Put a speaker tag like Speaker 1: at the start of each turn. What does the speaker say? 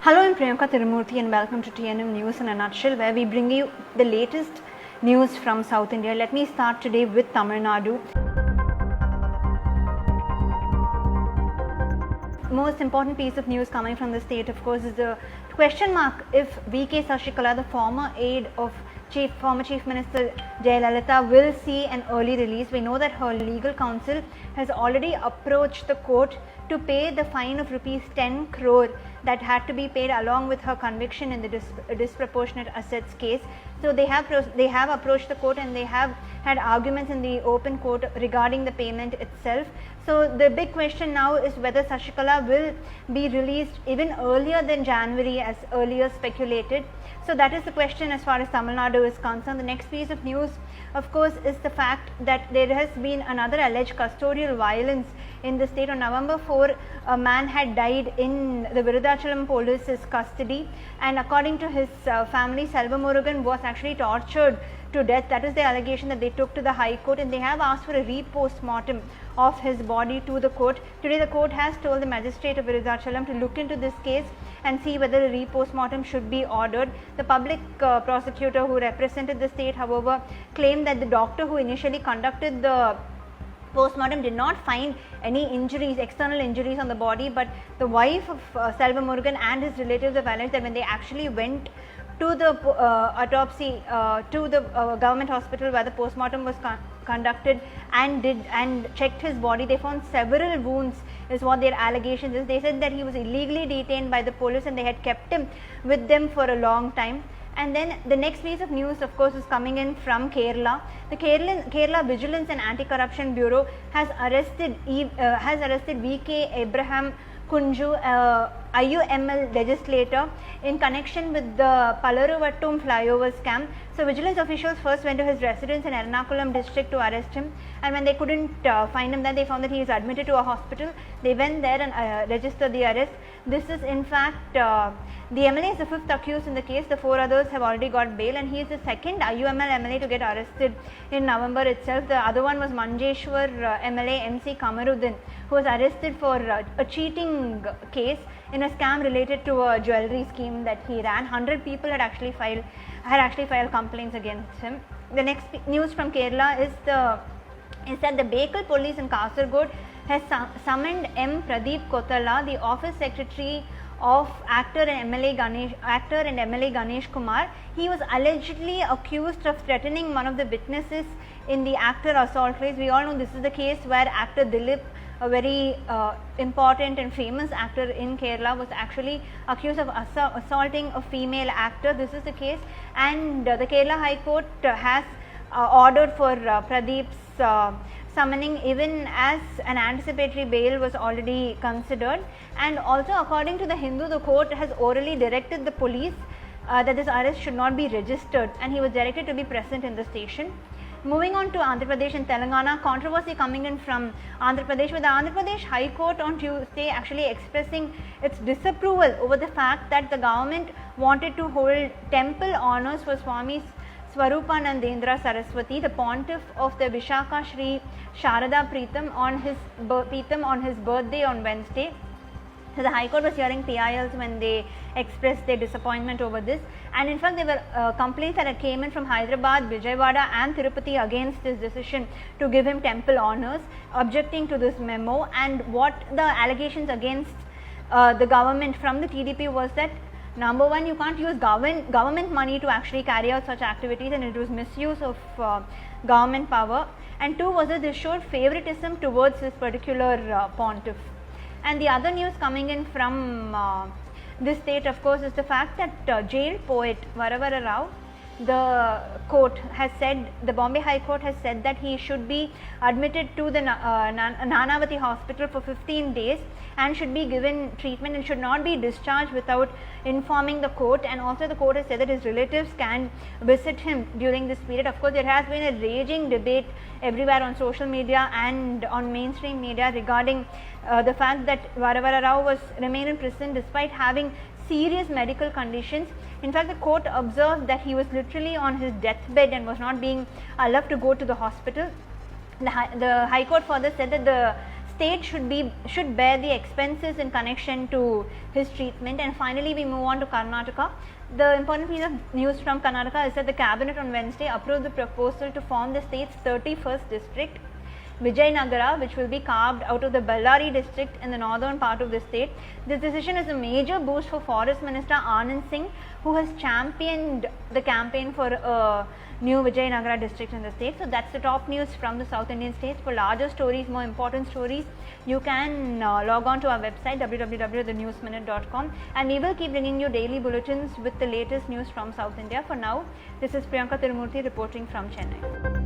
Speaker 1: Hello, I'm Priyanka Tirumurthy and welcome to TNM News in a nutshell, where we bring you the latest news from South India. Let me start today with Tamil Nadu. Most important piece of news coming from the state, of course, is the question mark if VK Sashikala, the former aide of former Chief Minister Jayalalitha, will see an early release. We know that her legal counsel has already approached the court to pay the fine of rupees 10 crore that had to be paid along with her conviction in the disproportionate assets case. So they have approached the court and they have had arguments in the open court regarding the payment itself. So the big question now is whether Sashikala will be released even earlier than January as earlier speculated. So that is the question as far as Tamil Nadu is concerned. The next piece of news, of course, is the fact that there has been another alleged custodial violence in the state. On November 4, a man had died in the Virudachalam police's custody, and according to his family, Selva Murugan was actually tortured to death. That is the allegation that they took to the High Court, and they have asked for a re-post-mortem of his body to the court. Today the court has told the magistrate of Virudachalam to look into this case and see whether a re-post-mortem should be ordered. The public prosecutor who represented the state, however, claimed that the doctor who initially conducted the post-mortem did not find any injuries, external injuries on the body, but the wife of Selva Murugan and his relatives have alleged that when they actually went to the autopsy to the government hospital where the post-mortem was conducted and checked his body, they found several wounds is what their allegations is. They said that he was illegally detained by the police and they had kept him with them for a long time. And then the next piece of news, of course, is coming in from Kerala. The Kerala Vigilance and Anti-Corruption Bureau has arrested VK Abraham Kunju, IUML legislator, in connection with the Palaruvattum flyover scam. So vigilance officials first went to his residence in Ernakulam district to arrest him, and when they couldn't find him there, they found that he is admitted to a hospital. They went there and registered the arrest. This is in fact the MLA is the fifth accused in the case. The four others have already got bail, and he is the second IUML MLA to get arrested in November itself. The other one was Manjeshwar MLA MC Kamaruddin, who was arrested for a cheating case in a scam related to a jewelry scheme that he ran. 100 people had actually filed complaints against him. The next news from Kerala is that the Bekal police in Kasaragod has summoned M. Pradeep Kothala, the office secretary of actor and MLA Ganesh Kumar. He was allegedly accused of threatening one of the witnesses in the actor assault case. We all know this is the case where actor Dilip, a very important and famous actor in Kerala, was actually accused of assaulting a female actor. This is the case, and the Kerala High Court has ordered for Pradeep's summoning, even as an anticipatory bail was already considered. And also, according to the Hindu, the court has orally directed the police that this arrest should not be registered, and he was directed to be present in the station. Moving on to Andhra Pradesh and Telangana, controversy coming in from Andhra Pradesh, with the Andhra Pradesh High Court on Tuesday actually expressing its disapproval over the fact that the government wanted to hold temple honors for Swami Swarupanandendra Saraswati, the pontiff of the Vishaka Shri Sharada Pritam, on his birthday on Wednesday. So the High Court was hearing PILs when they expressed their disappointment over this, and in fact there were complaints that came in from Hyderabad, Vijayawada and Tirupati against this decision to give him temple honors, objecting to this memo. And what the allegations against the government from the TDP was that, number one, you can't use government money to actually carry out such activities, and it was misuse of government power. And two was that this showed favoritism towards this particular pontiff. And the other news coming in from this state, of course, is the fact that jailed poet Varavara Rao, the court has said, the Bombay High Court has said that he should be admitted to the Nanavati hospital for 15 days and should be given treatment and should not be discharged without informing the court. And also the court has said that his relatives can visit him during this period. Of course, there has been a raging debate everywhere on social media and on mainstream media regarding the fact that Varavara Rao remained in prison despite having serious medical conditions. In fact, the court observed that he was literally on his deathbed and was not being allowed to go to the hospital. The High Court further said that the state should bear the expenses in connection to his treatment. And finally, we move on to Karnataka. The important piece of news from Karnataka is that the cabinet on Wednesday approved the proposal to form the state's 31st district, Vijayanagara, which will be carved out of the Bellary district in the northern part of the state. This decision is a major boost for Forest Minister Anand Singh, who has championed the campaign for a new Vijayanagara district in the state. So that's the top news from the South Indian states. For larger stories, more important stories, you can log on to our website www.thenewsminute.com, and we will keep bringing you daily bulletins with the latest news from South India. For now, this is Priyanka Tirumurthy reporting from Chennai.